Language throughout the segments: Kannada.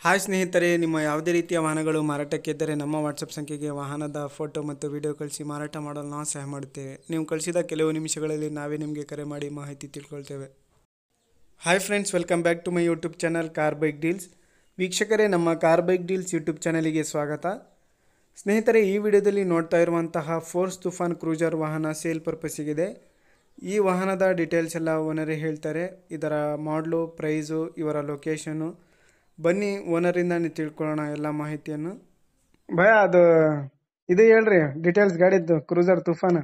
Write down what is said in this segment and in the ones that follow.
ಹಾಯ್ ಸ್ನೇಹಿತರೆ, ನಿಮ್ಮ ಯಾವುದೇ ರೀತಿಯ ವಾಹನಗಳು ಮಾರಾಟಕ್ಕೆ ಇದ್ದರೆ ನಮ್ಮ ವಾಟ್ಸಪ್ ಸಂಖ್ಯೆಗೆ ವಾಹನದ ಫೋಟೋ ಮತ್ತು ವಿಡಿಯೋ ಕಳಿಸಿ ಮಾರಾಟ ಮಾಡಲು ನಾವು ಸಹಾಯ ಮಾಡುತ್ತೇವೆ. ನೀವು ಕಳಿಸಿದ ಕೆಲವು ನಿಮಿಷಗಳಲ್ಲಿ ನಾವೇ ನಿಮಗೆ ಕರೆ ಮಾಡಿ ಮಾಹಿತಿ ತಿಳ್ಕೊಳ್ತೇವೆ. Hi friends, welcome back to my YouTube channel car bike deals. ವೀಕ್ಷಕರೇ, ನಮ್ಮ ಕಾರ್ ಬೈಕ್ ಡೀಲ್ಸ್ ಯೂಟ್ಯೂಬ್ ಚಾನಲಿಗೆ ಸ್ವಾಗತ. ಸ್ನೇಹಿತರೆ, ಈ ವಿಡಿಯೋದಲ್ಲಿ ನೋಡ್ತಾ ಇರುವಂತಹ ಫೋರ್ಸ್ ತುಫಾನ್ ಕ್ರೂಸರ್ ವಾಹನ ಸೇಲ್ ಪರ್ಪಸ್ಸಿಗಿದೆ. ಈ ವಾಹನದ ಡೀಟೇಲ್ಸ್ ಎಲ್ಲ ಓನರೇ ಹೇಳ್ತಾರೆ. ಇದರ ಮಾಡಲು, ಪ್ರೈಸು, ಇವರ ಲೊಕೇಶನು. ಬನ್ನಿ ಓನರಿಂದ ತಿಳ್ಕೊಳ್ಳೋಣ ಎಲ್ಲ ಮಾಹಿತಿಯನ್ನು. ಭಯ ಅದು ಇದು ಹೇಳ್ರಿ ಡೀಟೇಲ್ಸ್ ಗಾಡಿದ್ದು. ಕ್ರೂಸರ್ ತುಫಾನ್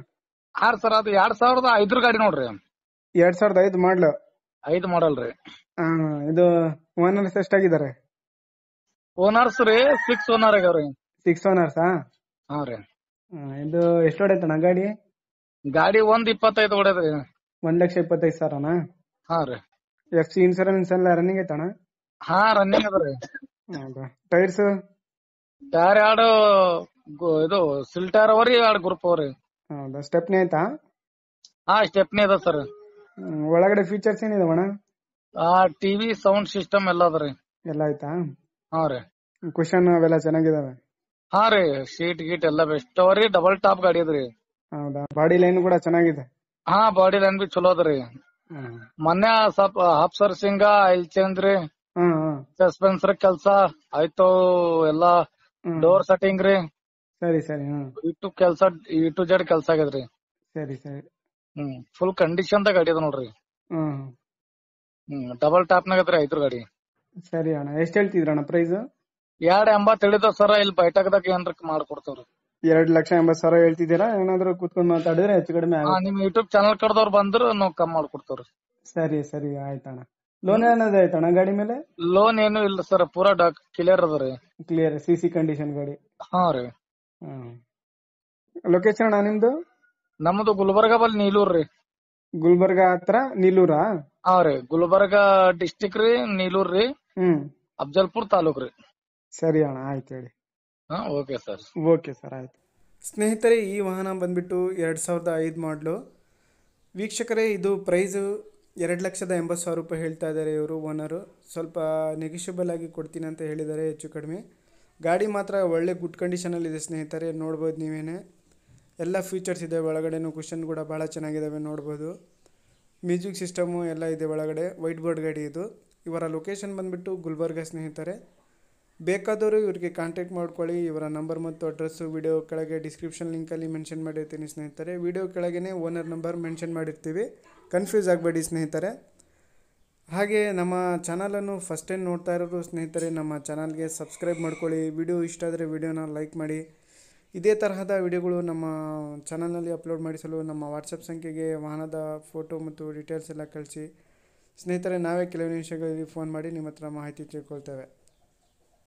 ಸರ್ ಅದು 2005 ಗಾಡಿ ನೋಡ್ರಿ. 2005 ಮಾಡ್ಲು. 5 ಮಾಡಲ್ ರೀ. ಇದು ಓನರ್ಸ್ ಎಷ್ಟಾಗಿದ್ದಾರೆ? ಓನರ್ಸ್ ರೀ 6 ಓನರ್ ಆಗ್ಯಾವ್ರಿ. 6 ಓನರ್ಸಾ? ಹಾ ರೀ. ಇದು ಎಷ್ಟು ಹೊಡೈತಣ್ಣ ಗಾಡಿ? ಗಾಡಿ 125 ಹೊಡೆದ್ರಿ. 1,25,000ನಾ? ಹಾ ರೀ. FC ಇನ್ಸೂರೆನ್ಸ್ ಎಲ್ಲ ರನ್ನಿಂಗ್ ಐತಣ್ಣ? ಹಾ ರನ್ನಿಂಗ್ ಅದ ರೀ. ಹೌದಾ? ಟೈರ್ಸ್? ಟೈರ್ ಎರಡು ಇದು ಸಿಲ್ ಟೈರ್ ಅವರಿ, 2 ಗ್ರೂಪ್ ಅವ್ರಿ. ಹೌದಾ? ಸ್ಟೆಪ್ನಿ ಆಯ್ತಾ? ಹಾ ಸ್ಟೆಪ್ನಿ ಅದ ಸರ್. ಒಳಗಡೆ ಫೀಚರ್ಸ್ ಏನಿದಾವಣ್ಣ? ಟಿವಿ ಸೌಂಡ್ ಸಿಸ್ಟಮ್ ಎಲ್ಲ ಅದ ರೀ. ಎಲ್ಲ ಆಯ್ತಾ? ಹಾ ರೀ. ಕುಶನ್ ಅವೆಲ್ಲ ಚೆನ್ನಾಗಿದಾವೆ? ಹಾ ರೀ. ಶೀಟ್ ಗೀಟ್ ಎಲ್ಲ ಬೆಸ್ಟ್ ಅವರಿ. ಡಬಲ್ ಟಾಪ್ ಗಾಡಿ ಅದ್ರಿ. ಹೌದಾ? ಬಾಡಿ ಲೈನ್ ಕೂಡ ಚೆನ್ನಾಗಿದೆ? ಹಾ ಬಾಡಿ ಲೈನ್ ಬಿ ಚಲೋ ಅದ್ರಿ. ಮೊನ್ನೆ ಸ್ವಲ್ಪ ಹಾಫ್ ಸರ್ಸಿಂಗ್ ಆಯಿಲ್ ಚೇಂಜ್ ರೀ. ಸಸ್ಪೆನ್ಸರ್ ಕೆಲಸ ಆಯ್ತು, ಎಲ್ಲಾ ಡೋರ್ ಸೆಟ್ಟಿಂಗ್ ರೀ. ಸರಿ ಸರಿ. ಇಟ್ಟು ಕೆಲಸ E to Z ಕೆಲಸ ಆಗ್ಯದ್ರಿ. ಸರಿ ಸರಿ. ಫುಲ್ ಕಂಡೀಷನ್ ದಾಗ ಗಾಡಿ ಅದ ನೋಡ್ರಿ. ಡಬಲ್ ಟಾಪ್ ನಾಗ ಐತ್ರಿ 5 ಗಾಡಿ. ಸರಿ ಅಣ್ಣ, ಎಷ್ಟ್ ಹೇಳ್ತಿದ್ರಣ್ಣ ಪ್ರೈಸ್? 280 ಹೇಳಿದ ಸರ್. ಇಲ್ಲಿ ಬೈಟಕ್ದಾಗ ಏನ್ರ ಮಾಡ್ಕೊಡ್ತೇವ್ರಿ. 2,80,000 ಹೇಳ್ತಿದ್ದೀರಾ? ಏನಾದ್ರು ಕೂತ್ಕೊಂಡ್ ಮಾತಾಡಿದ್ರೆ ಹೆಚ್ಚು ಕಡಿಮೆ ಆಗುತ್ತೆ. ನಿಮ್ ಯೂಟ್ಯೂಬ್ ಚಾನಲ್ ಕಡೆದವ್ರು ಬಂದ್ರು ನಾವು ಕಮ್ಮಿ ಮಾಡ್ಕೊಡ್ತೇವ್ರಿ. ಸರಿ ಸರಿ ಆಯ್ತಣ್ಣ. ಲೋನ್ ಏನಾದ್ರು ಆಯ್ತಣ್ಣ ಗಾಡಿ ಮೇಲೆ? ಲೋನ್ ಏನು ಇಲ್ಲ ಸರ್, ಪೂರಾ ಕ್ಲಿಯರ್ ಅದ ರೀ. ಕ್ಲಿಯರ್ CC ಕಂಡೀಷನ್ ಗಾಡಿ? ಹಾ ರೀ. ಲೊಕೇಶನ್ ಅಣ್ಣ ನಿಮ್ದು? ನಮ್ದು ಗುಲ್ಬರ್ಗಾ ಬಲ್ ನೀಲೂರ್ ರೀ. ಗುಲ್ಬರ್ಗ ಹತ್ರ ನೀಲೂರಾ? ಹಾ ರೀ. ಗುಲ್ಬರ್ಗಾ ಡಿಸ್ಟಿಕ್ ರೀ, ನೀಲೂರ್ ರೀ. ಅಫ್ಜಲ್ಪುರ್ ತಾಲೂಕ್ ರೀ. ಸರಿ ಅಣ್ಣ, ಆಯ್ತು ಹೇಳಿ. Okay sir. ಓಕೆ ಸರ್, ಆಯ್ತು. ಸ್ನೇಹಿತರೆ, ಈ ವಾಹನ ಬಂದ್ಬಿಟ್ಟು 2005 ಮಾಡಲು. ವೀಕ್ಷಕರೇ, ಇದು ಪ್ರೈಸು 2,80,000 ರೂಪಾಯಿ ಹೇಳ್ತಾ ಇದ್ದಾರೆ ಇವರು ಓನರು. ಸ್ವಲ್ಪ ನೆಗಿಷಿಬಲ್ ಆಗಿ ಕೊಡ್ತೀನಿ ಅಂತ ಹೇಳಿದ್ದಾರೆ, ಹೆಚ್ಚು ಕಡಿಮೆ. ಗಾಡಿ ಮಾತ್ರ ಒಳ್ಳೆ ಗುಡ್ ಕಂಡೀಷನಲ್ಲಿದೆ ಸ್ನೇಹಿತರೆ, ನೋಡ್ಬೋದು ನೀವೇನೆ. ಎಲ್ಲ ಫೀಚರ್ಸ್ ಇದೆ ಒಳಗಡೆನೂ. ಕುಷನ್ ಕೂಡ ಭಾಳ ಚೆನ್ನಾಗಿದ್ದಾವೆ, ನೋಡ್ಬೋದು. ಮ್ಯೂಸಿಕ್ ಸಿಸ್ಟಮು ಎಲ್ಲ ಇದೆ ಒಳಗಡೆ. ವೈಟ್ ಬೋರ್ಡ್ ಗಾಡಿ ಇದು. ಇವರ ಲೊಕೇಶನ್ ಬಂದ್ಬಿಟ್ಟು ಗುಲ್ಬರ್ಗ ಸ್ನೇಹಿತರೆ. ಬೇಕಾದವರು ಇವರಿಗೆ ಕಾಂಟ್ಯಾಕ್ಟ್ ಮಾಡ್ಕೊಳ್ಳಿ. ಇವರ ನಂಬರ್ ಮತ್ತು ಅಡ್ರೆಸ್ಸು ವಿಡಿಯೋ ಕೆಳಗೆ ಡಿಸ್ಕ್ರಿಪ್ಷನ್ ಲಿಂಕಲ್ಲಿ ಮೆನ್ಷನ್ ಮಾಡಿರ್ತೀನಿ ಸ್ನೇಹಿತರೆ. ವಿಡಿಯೋ ಕೆಳಗೆ ಓನರ್ ನಂಬರ್ ಮೆನ್ಷನ್ ಮಾಡಿರ್ತೀವಿ, ಕನ್ಫ್ಯೂಸ್ ಆಗಬೇಡಿ ಸ್ನೇಹಿತರೆ. ಹಾಗೆ ನಮ್ಮ ಚಾನಲನ್ನು ಫಸ್ಟ್ ಟೈಮ್ ನೋಡ್ತಾ ಇರೋರು ಸ್ನೇಹಿತರೆ, ನಮ್ಮ ಚಾನಲ್ಗೆ ಸಬ್ಸ್ಕ್ರೈಬ್ ಮಾಡ್ಕೊಳ್ಳಿ. ವಿಡಿಯೋ ಇಷ್ಟ ಆದರೆ ವಿಡಿಯೋನ ಲೈಕ್ ಮಾಡಿ. ಇದೇ ತರಹದ ವಿಡಿಯೋಗಳು ನಮ್ಮ ಚಾನಲ್ನಲ್ಲಿ ಅಪ್ಲೋಡ್ ಮಾಡಿಸಲು ನಮ್ಮ ವಾಟ್ಸಪ್ ಸಂಖ್ಯೆಗೆ ವಾಹನದ ಫೋಟೋ ಮತ್ತು ಡೀಟೇಲ್ಸ್ ಎಲ್ಲ ಕಳಿಸಿ ಸ್ನೇಹಿತರೆ. ನಾವೇ ಕೆಲವು ನಿಮಿಷಗಳಲ್ಲಿ ಫೋನ್ ಮಾಡಿ ನಿಮ್ಮ ಹತ್ರ ಮಾಹಿತಿ ತಿಳ್ಕೊಳ್ತೇವೆ.